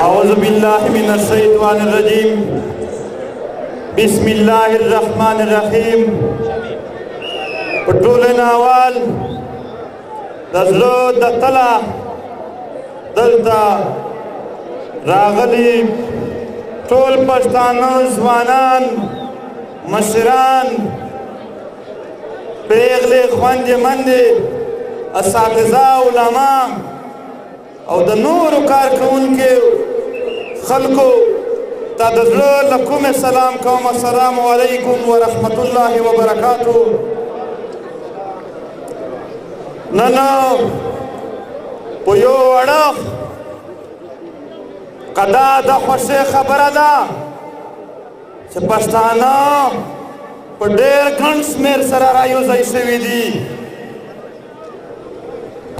أعوذ بالله من الشيطان الرجيم بسم الله الرحمن الرحيم پټول ناوال دزلو دتلا دلتا راغلی ټول پښتانه ځوانان مشران پیغلې خوندې مندې اساتذه علما او د نورو کارکوونکو خلکو ته د زړه له کومې سلام کوم. السلام علیکم ورحمت الله وبرکاتو. نن په یو اړخ قدا د خوښۍ خبره ده چې پښتانه په ډېر ګڼ شمېر سره رایوځای شوي دي،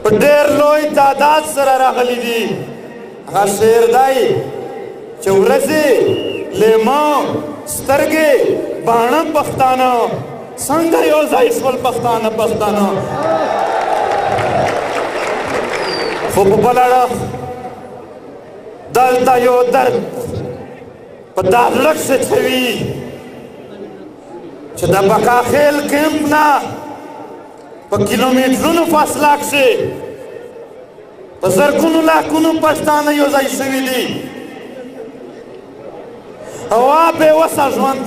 په ډېر لوی تعداد سره راغلي دي. هغه شعر دی چې ورځې لیمه سترګې باڼه پښتانه څنګه یو ځای شول پښتانه خو په بل اړخ دلته یو درد په دا زړه کښې چوي چې د بکاخیل کیمپ نه په کیلومترونو فاصله کښې په زرګونو لاکونو پښتانه یو ځای شوي دي. هغه بېوسه ژوند،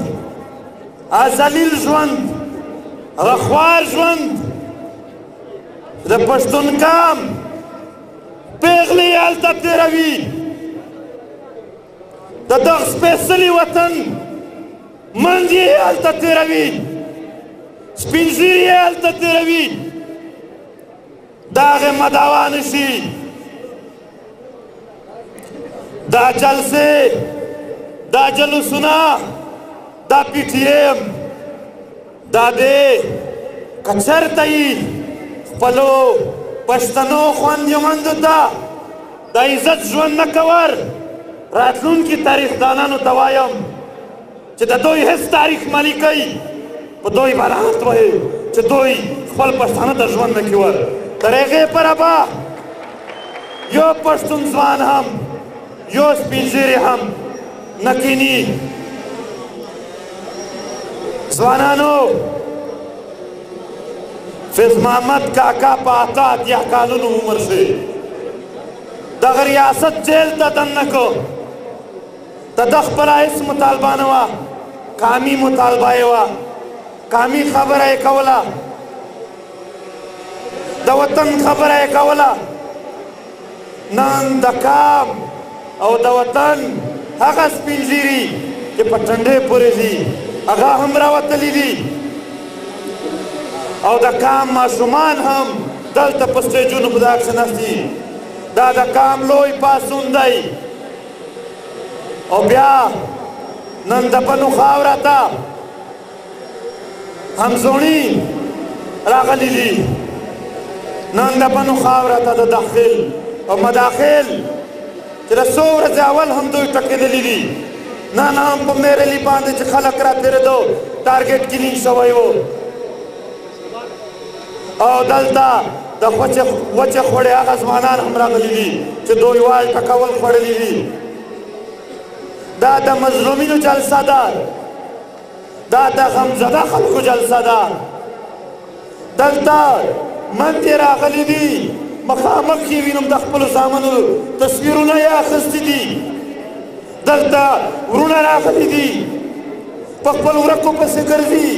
ذلیل ژوند، هغه خوار ژوند د پښتون قام پیغلې هلته تېروي، د دغه سپېڅلي وطن منځ یې هلته تېروي، سپین ږیري یې هلته تېروي. د هغې مدعا نه شي. دا جلسې، دا جلوسونه، دا پی ټي ایم دا دې که چېرته یي خپلو پښتنو خویندو میندو ته د عزت ژوند نه کور راتلونکي تاریخدانانو ته وایم چې د دوی هېڅ تاریخ مه لیکئ، په دوی به لعنت وایي چې دوی خپل پښتانه ته ژوند نه کي ور. تر هغې پره به یو پښتون ځوان هم یو سپین ږیري هم نه کیني. ځوانانو، فیض محمد کاکا په 88 کالونو عمر شي دغه ریاست جیل ته دننه کو. د ده خپله هېڅ مطالبه نه وه، قامي مطالبه یې وه، قامي خبره یې کوله، د وطن خبره یې کوله. نن د قام او د وطن هغه سپین ږیري چې په ټنډې پورې دي هغه هم راوتلي دي، او د قام ماشومان هم دلته په سټیجونو په دغه کښې ناست دي. دا د قام لوی پاڅون دی. او بیا نن د بنو خاوره ته همزوڼي راغلي دي. نن د بنو خاوره ته د داخل او مداخل چې د څو ورځې اول هم دوی ټکېدلي دي. نن هم په میرلي باندې چې خلک را تېرېدو ټارګېټ کلین شوی و، او دلته د وچې خوړې هغه ځوانان هم راغلي دي چې دوی وال ټکول خوړلي دي. دا د مظلومینو جلسه ده، دا د غمزده خلکو جلسه ده. دلته مندې راغلي دي، مخامخ یې وینم د خپلو زامنو تصویرونه یې اخیستي دي. دلته ورونه راغلي دي، په خپل ورکو پسې ګرځي.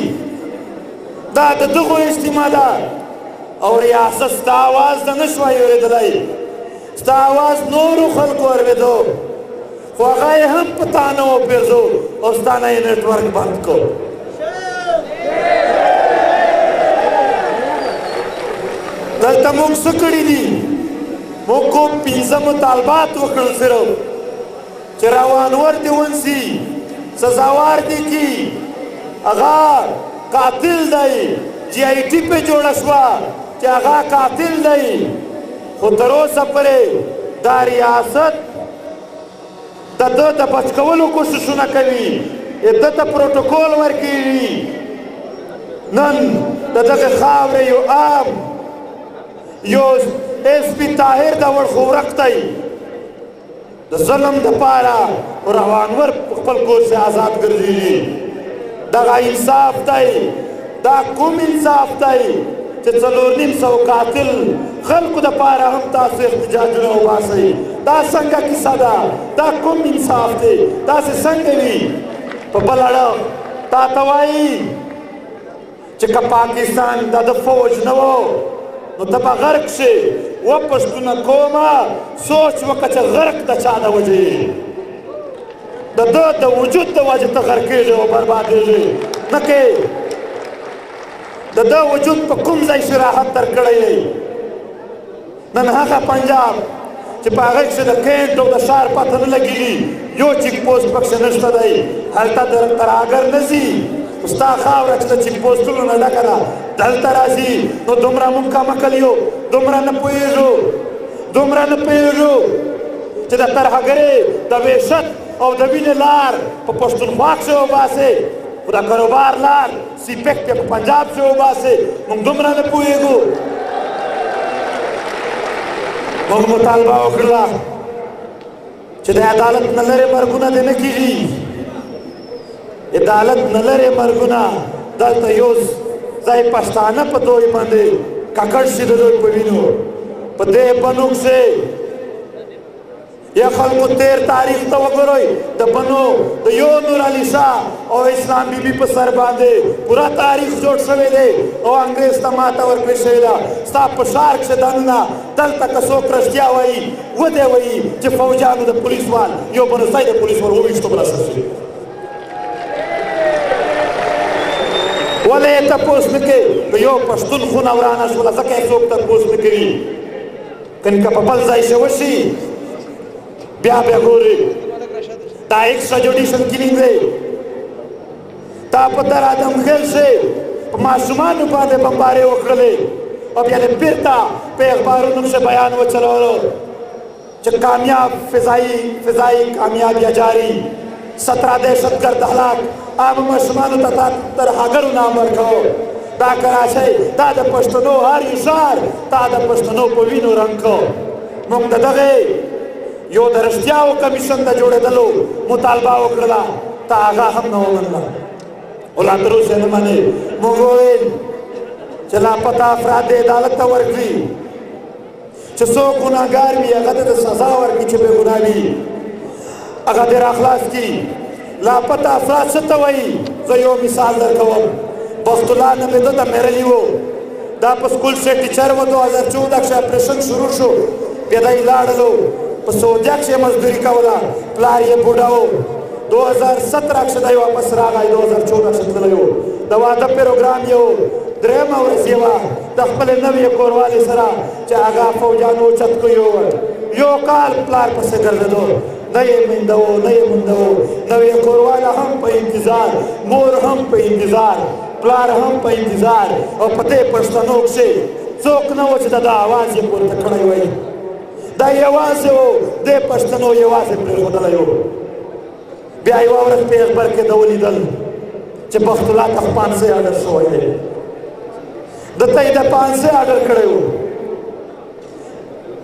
دا د دغو اجتماع ده. او ریاست ستا اواز ته نه شوی اورېدلی، ستا اواز نورو خلکو اورېدو، خو هغه یې هم په تا نه وپېرزو او ستا نه یې نیټورک بند کو. دلته موږ څه کړي دي؟ موږ کوم 5 مطالبات وکړل صرف چې روانور دې ونسي، سزاوار دې کي. هغه قاتل دی، جی آی ټي پې جوړه شوه چې هغه قاتل دی. خو تر اوسه پورې دا ریاست د ده د بچ کولو کوششونه کوي، ده ته پروټوکول ورکوي. نن د دغې خاورې یو عام یو ایس پي طاهر د وړخورک دی، د ظلم دپاره روانور په خپل کور سے آزاد ګرځېږي. دغه انصاف دی، دا کوم انصاف دی چې 4,500 قاتل خلکو دپاره هم تاسو احتجاجونه وباسئ؟ دا څنګه کیسه ده؟ دا کوم انصاف دی؟ داسې څنګه وي؟ په بل اړه تا ته وایي چې که پاکستان دا د فوج نه و نو ته به غرق شې. و پښتونه قومه سوچ وکړه چې غرق د چا د وجې یې؟ د ده د وجود د وجې ته غرقېږې او بربادېږې نه کې. د ده وجود په کوم ځای شراحت درکړی دی؟ نن هغه پنجاب چې په هغه کښې د کینټ او د ښار پته نه لګېږي، یو چیک پوسټ پکښې نشته دی. هلته ترهګر نه ځي، ستا خاوره چې د چیک پوسټونو نه ډکه ده دلته راځي. نو دومره موږ کم عقل یو، دومره نه پوهېږو چې د ترهګرۍ د وحشت او د وینې لار په پښتونخوا کښې وباسې، خو د کاروبار لار سیپیک په پنجاب کښې وباسې. موږ دومره نه پوهېږو. موږ مطالبه وکړله چې د عدالت نه لرې مرګونه دې نه کېږي. عدالت نه لرې مرګونه دلته یو ځای پښتانه په دوی باندې ککړ شي د دوی په وینو. په دې بنو کښې یا خلکو تیر تاریخ ته وګورئ. د بنو د یو نور علي شاه او اسلام بیبي په سر باندې پوره تاریخ جوړ شوی دی او انګریز ته ماته ورکړې شوې ده. ستا په ښار کښې دننه دلته که څوک رښتیا وایي و دی وایي چې فوجیانو د پولیس وال یو بنسټی د پولیس ور وویشتو برسر شي. ولې یې تپوس نه کوې؟ که یو پښتون خونه ورانه شوله ځکه یې څوک تپوس نه کوي. کنې که په بل ځای شه وشي بیا ګورې دا ایکسټرا جوډیشل کلینګ دی. تا په در آدم خیل شې په ماشومانو باندې بمبارې وکړلې او بیا دې بېرته په اخبارونو کښې بیان وچلولو چې کامیاب فضایي کامیابیه جاري 17 دهشتګرد هلاک عام ماشومانو ته تا ترهګرو نام ورکوو. دا کراچۍ دا د پښتنو هر یو ښار تا د پښتنو په وینو رنګ کړو. موږ د دغې یو د رښتیاو کمیشن د جوړېدلو مطالبه وکړله، تا هغه هم نه ومنله او لا تر اوسه نه منې. موږ وویل چې لاپته افراد دې عدالت ته ورکړي، چې څوک ګناهګار وي هغه ته د سزا ورکړي، چې بې ګناه وي هغه دې راخلاص کړي. لاپته افراد څه ته وایي؟ زه یو مثال درکوم. بخت الله نومې ده د میرلي و، دا په سکول کښې ټیچر و. 2014 کښې اپریشن شروع شو، بیا دی لاړلو په سعودیه کښې مزدوري کوله، پلار یې بوډا و. 2017 کښې دی واپس راغی، 2014 کښې تللی و. د واده پروګرام یې و، 3مه ورځ یې وه د خپلې نوې کوروالې سره چې هغه فوجیانو اوچت کړی و. یو کال پلار پسې ګرځېدو، نه یې مینده و نه یې مونده و. نوې کورواله هم په انتظار، مور هم په انتظار، پلار هم په انتظار. او په دې پښتنو کښې څوک نه و چې د ده اواز یې پورته کړی وی. دا یوازې و دې پښتنو یوازې پرېښودلی و. بیا یوه ورځ په اخبار کې ده ولیدل چې بخت الله ته 500 آډر شوی دی. ده ته یې د 500 آډر کړی و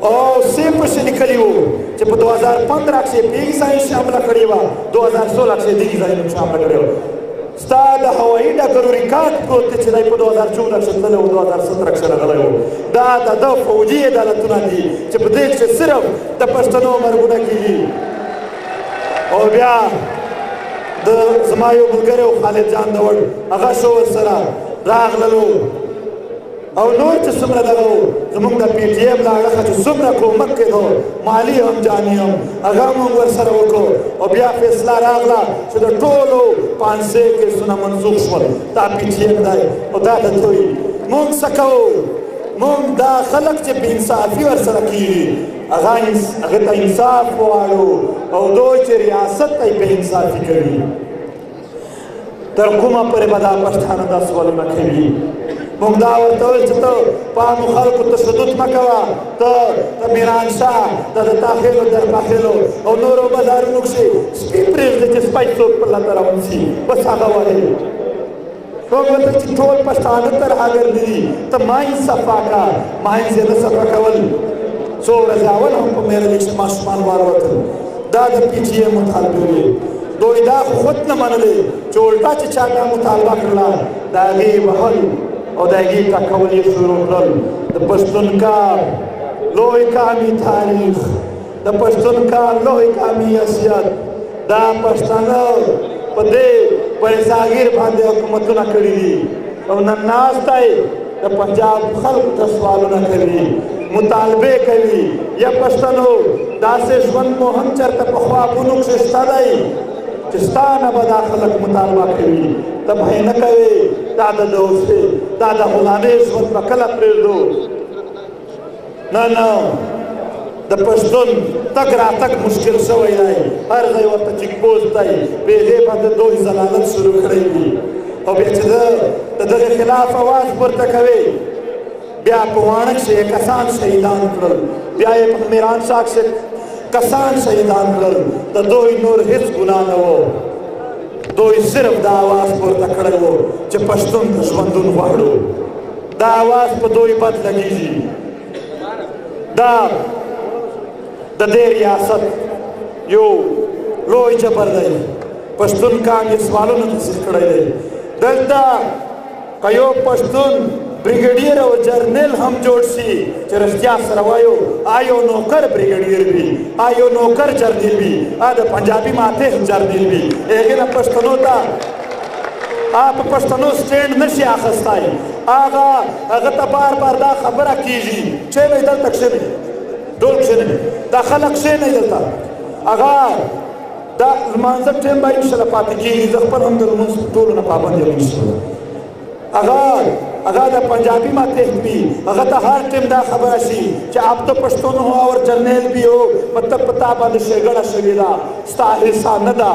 او سیف پسې لیکلي وو چې په 2015 کښې په هغې ځای کښې حمله کړې وه، 2016 کښې دغې ځایونو کښې حمله کړې وه. ستا د هوایي ډګرو ریکارډ پروت دی چې دی په 2014 کښې تللی و، 2017 کښې راغلی و. دا د ده فوجي عدالتونه دي چې په دې کښې صرف د پښتنو مرګونه کېږي. او بیا د زما یو ملګری و خالد جان دوړ، هغه شو ورسره راغللو او نور چې څومره دغه و زمونږ د پی ټي ایم له اړخه چې څومره کومک کېدو مالي هم جاني هم هغه موږ ورسره وکړو. او بیا فیصله راغله چې د ټولو 500 کیسونه منسوخ شول. دا پی ټي ایم دی او دا د دوی. موږ څه کوو؟ موږ دا خلک چې بې انصافي ورسره کېږي هغه ته انصاف غواړو او دوی چې ریاست ته یې بې انصافي کوي. تر کومه پورې به دا پښتانه دا سوالونه کوي؟ موږ دا ورته ویل چې ته په عامو خلکو تشدد مه کوه، ته د میرانشاه د تاخیلو درپاخیلو او نورو بازارونو کښې سپي پرېږدې چې سپی څوک پر لته روان شي، بس هغه وایي. موږ ورته چې ټول پښتانه ترهګر دي، ته ماینځ صفا کړه. ماینځ یې نه صفا کول. څو ورځې اول هم په میرلي کښې ماشومان والوتل، دا د پی ټي ایم مطالبې وې دوی دا خو خود نه منلې چې الټا چې چا دا مطالبه کړله د هغې وهل او د هغې ټکول یې شروع کړل د پښتون کار لوی قامي تاریخ د پښتون کار لوی قامي حیثیت دا پښتانه په دې پرزاګیر باندې حکومتونه کړي دي او نن ناستی د پنجاب خلکو ته سوالونه کوي مطالبې کوي یا پښتنو داسې ژوند مو هم چېرته په خوابونو کښې شته دی چې ستا نه به دا خلک مطالبه کوي ته به یې نه کوې دا د دوستۍ دا د غلامۍ ژوند به کله پرېږدو نه نه د پښتون تګ راتګ مشکل شوی دی هر ځای ورته چیک پوسټ دی په هغې باندې دوی ضلالت شروع کړی دي او بیا چې د دغې خلاف اواز پورته کوي بیا په واڼه کښې یې کسان شهیدان کړل بیا یې په میرانشاه کښې کسان شهیدان کړل د دوی نور هېڅ ګناه نه و دوی صرف دا آواز پورته کړی و چې پښتون ته ژوندون غواړو دا آواز په دوی بد لګېږي دا د دې ریاست یو لوی جبر دی پښتون قام یې سوالونو تصدیق کړی دی دلته که یو پښتون بریګیډیر او جرنیل هم جوړ شي چې رښتیا سره وایو یو نوکر بریګیډیر وي یو نوکر جرنیل وي د پنجابي ماته هم جرنیل وي هغې نه پښتنو ته په پښتنو سټینډ نشي اخیستی هغه ته بار بار دا خبره کېږي کښېنئ دلته کښېنئ ټول کښېنئ دا خلک کښېنئ دلته هغه دا لمانځه ټیم به انشاءالله پاتې کېږي زه خپل هم د لمونځ ټولو نه پابند یم انشاءالله هغه د پنجابی ماته وي هغه ته هر ټیم دا خبره شي چې آپ تو پښتون ہو اور جرنیل بھی ہو مطلب پتا باندې ښېګڼه شوې ده ستا حصه نه ده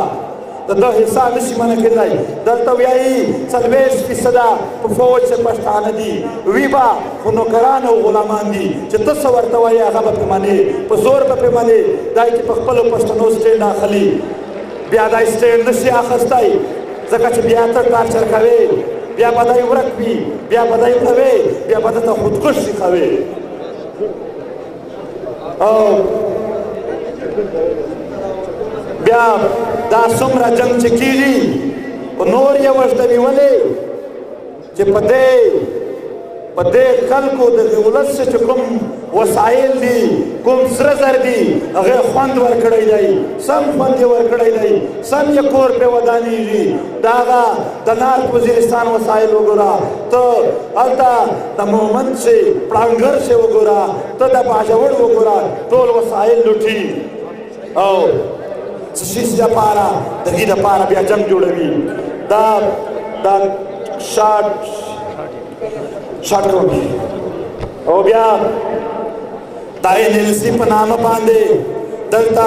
د ده حصه نشي منع کېدی دلته وایي 40% په فوج کې پښتانه دي وي به خو نوکران او غلامان دي چې ته څه ورته وایې هغه به پرې منې په زور به پرې منې دا چې په خپلو پښتنو سټینډ اخلي بیا دا سټینډ نشي اخیستی ځکه چې بیا ته ټارچر کوې بیا به دی ورک وي بیا به دی مړوې بیا به دته خودکش ښیښوې او بیا دا څومره جنګ چې کېږي نور یې وژنوي ولې چې په دې خلکو د ولس چې کوم وسایل دي کوم سره زر دي هغې خوند ورکړی دی سم خوند یې ورکړی دی سم یې کور پرې ودانېږي د هغه د نارت وزیرستان وسایل وګوره ته هلته د مومند شي پړانګر شي وګوره ته د باجوړ وګوره ټول وسایل لوټي او څه شي دپاره د هغې دپاره بیا جنګ جوړوي دا شاټ کوي او بیا د NLC په نامه باندې دلته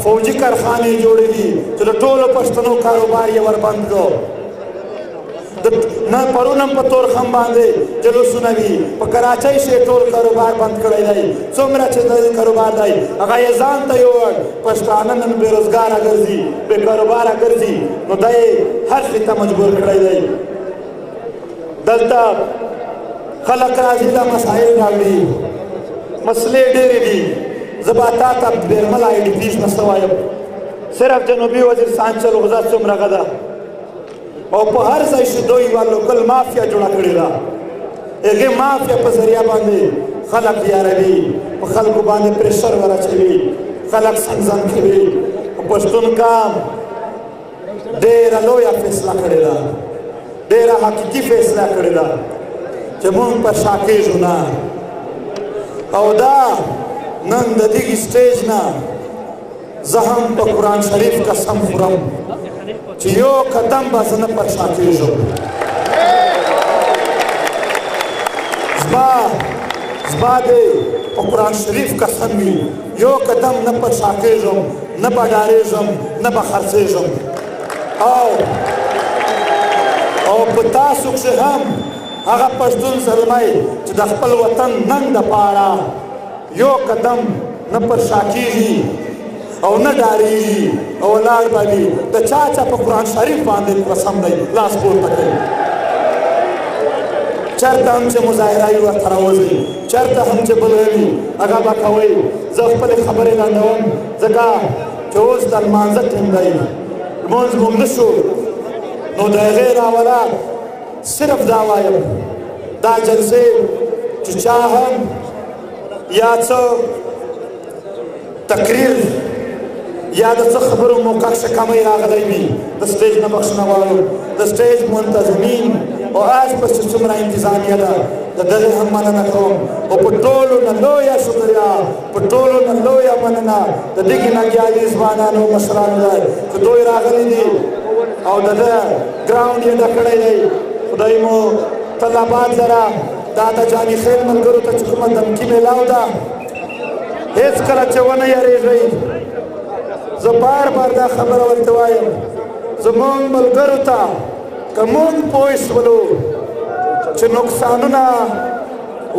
فوجي کارخانې جوړې دي چې د ټولو پښتنو کاروبار یې وربند کړو نه پرون هم په تورخم باندې جلوسونه وي په کراچۍ شي ټول کاروبار بند کړی دی څومره چې د کاروبار دی هغه یې ځان ته یووړ پښتانه نن بېروزګاره ګرځي بې کاروباره ګرځي نو دا یې هر شي ته مجبور کړی دی دلته خلک راځي دا مسایل راوړي مسلې ډېرې دي زه به تا ته بیرمل IDPs نه څه وایم صرف جنوبي وزیرستان چلغوزه څومره ده او په هر ځای چې دوی یوه لوکل مافیا جوړه کړې ده هغې مافیا په ذریعه باندې خلک یاروي په خلکو باندې پریشر ورچوي خلک سنګزن کوي په پښتون قام ډېره لویه فیصله کړې ده ډېره حقیقي فیصله کړې ده چې مونږ په شا کېږو نه او دا نن د دغې سټیج نه زه هم په قرآن شریف قسم خورم چې یو قدم به زه نه پر شا کېږم زما دې په قرآن شریف قسم وي یو قدم نه پر شا کېږم نه به ډارېږم نه به خرڅېږم او په تاسو کښې هم هغه پښتون زلمی چې د خپل وطن ننګ دپاره یو قدم نه پر شا کېږي او نه ډارېږي او ولاړ به وي د چا په قرآن شریف باندې قسم دی لاس پورته کوي چېرته هم چې مظاهره وي ورته راوځئ چېرته هم چې بل وي هغه به کوئ زه خپلې خبرې لنډوم ځکه چې اوس د لمانځه ټیم دی لمونځ مو نه شو نو د هغې راوله صرف دا وایم دا جلسې چې چا هم یا څه تقریر یا د څه خبرو موقع کمی راغلی وي د سټیج نه بخښنه غواړو د سټیج منتظمین او آس پس چې څومره انتظامیه ده د دغې هم مننه کوم او په ټولو نه لویه شکریا په ټولو نه لویه مننه د دغې ننګیالي ځوانانو مشرانو ده چې دوی راغلي دي او د ده ګراونډ یې ډک کړی دی خدای مو تل آباد لره دا د جاني خیل ملګرو ته چې کومه دمکي میلاو ده هېڅ کله چې ونه یېرېږئ زه بار بار دا خبره ورته وایم زموږ ملګرو ته که موږ پوه شولو چې نقصانونه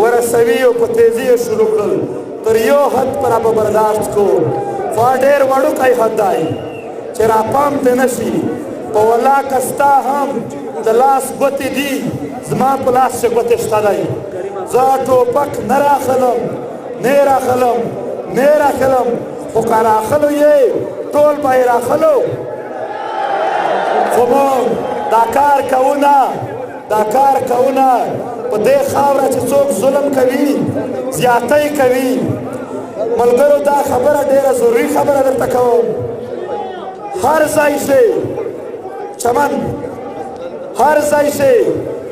ورسوي او په تیزي یې شروع کړل تر یو حد پره به برداشت کوو خو ډېر وړوکی حد دی چې راپام ته نه شي په ولاکه ستا هم د لاس ګوتې دي زما په لاس چې ګوتې شته دی زه ټوپک نه راخلم نه راخلم نه راخلم خو که راخلو یې ټول به یې راخلو خو موږ دا کار کوو نه دا کار کوو نه په دې خاوره چې څوک ظلم کوي زیاتی کوي ملګرو دا خبره ډېره ضروري خبره درته کوم هر ځای شي چمن هر ځای شي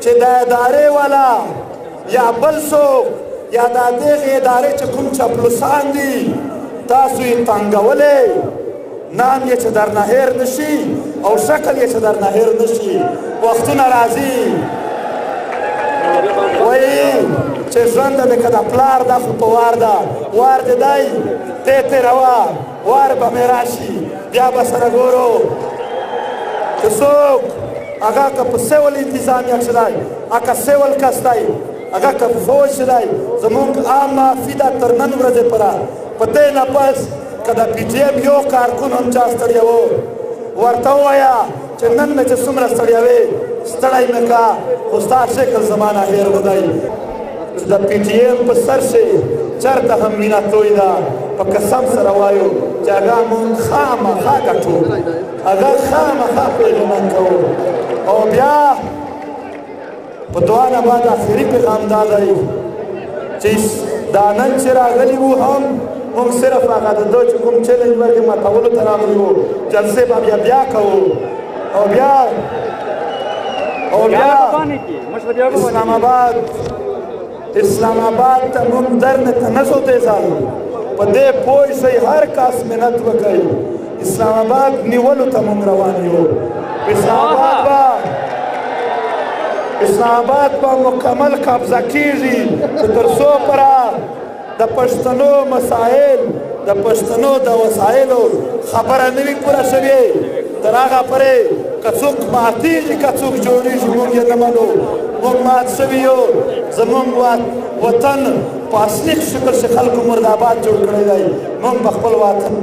چې د ادارې والا یا بل څوک یا د دغې ادارې چې کوم چپلوسان دي تاسو یې تنګولی نام یې چې درنه هېر نه شي او شکل یې چې درنه هېر نه شي وختونه راځي وایي چې ژوند مې که د پلار دا خو په وار ده وار دې دی دې تېروه وار به مې راشي بیا به سره ګورو چې څوک هغه که په سیول انتظامیه کښې دی هغه سیول کس دی هغه که په فوج کښې دی زموږ عام معافي ده تر نن ورځې پوره په دې نه پس که د پي ټي ایم یو کارکون هم چا ستړیوه ورته ووایه چې نن مې چې څومره ستړیوې ستړی مې که خو ستا شکل زما نه هېر نه دی چې د پي ټي ایم په سر شي چېرته هم مینه توی ده په قسم سره وایو چې هغه مونږ خامخا ګټو هغه خامخا پیغمن کوو او بیا په دعا نه بعد آخري پیغام دا دی چې دا نن چې راغلي وو هم موږ صرف هغه د ده چې کوم چیلنج ورکې ماتولو ته راغلي وو جلسې به بیا کوو او بیا اسلام آباد ته موږ درنه ته نه شو تېزالو په دې پوه شئ هر کس منت وکړئ اسلام آباد نیولو ته موږ روان یو اسلام آباد به مکمل قبضه کېږي چې تر څو پره د پښتنو مسایل د پښتنو د وسایلو خبره نه وي پوره شوې تر هغه پورې که څوک ماتېږي که څوک جوړېږي موږ یې نه منو موږ مات شوي یو زموږ وطن په اصلي شکل چې خلکو مردآباد جوړ کړی دی موږ به خپل وطن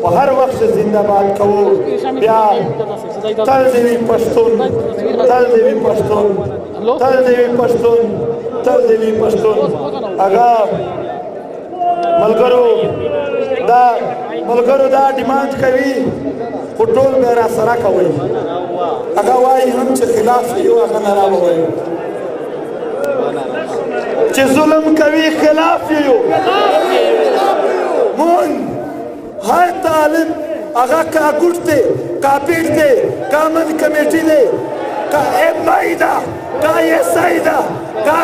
په هر وخت چې زنده‌باد کوو بیا تل دې وي پښتون تل دې وي پښتون تل دې وي پښتون تل دې وي پښتون هغه ملګرو دا ډیمانډ کوي خو ټول بیا راسره کوئ هغه وایي هم چې خلاف یو هغه نه راووایو چې ظلم کوي خلاف یو مونږ هر طالب هغه کا ګوټ دی کا پیټ دی کا من کمیټي دی کا ایم آی ده کا ایس آی ده کا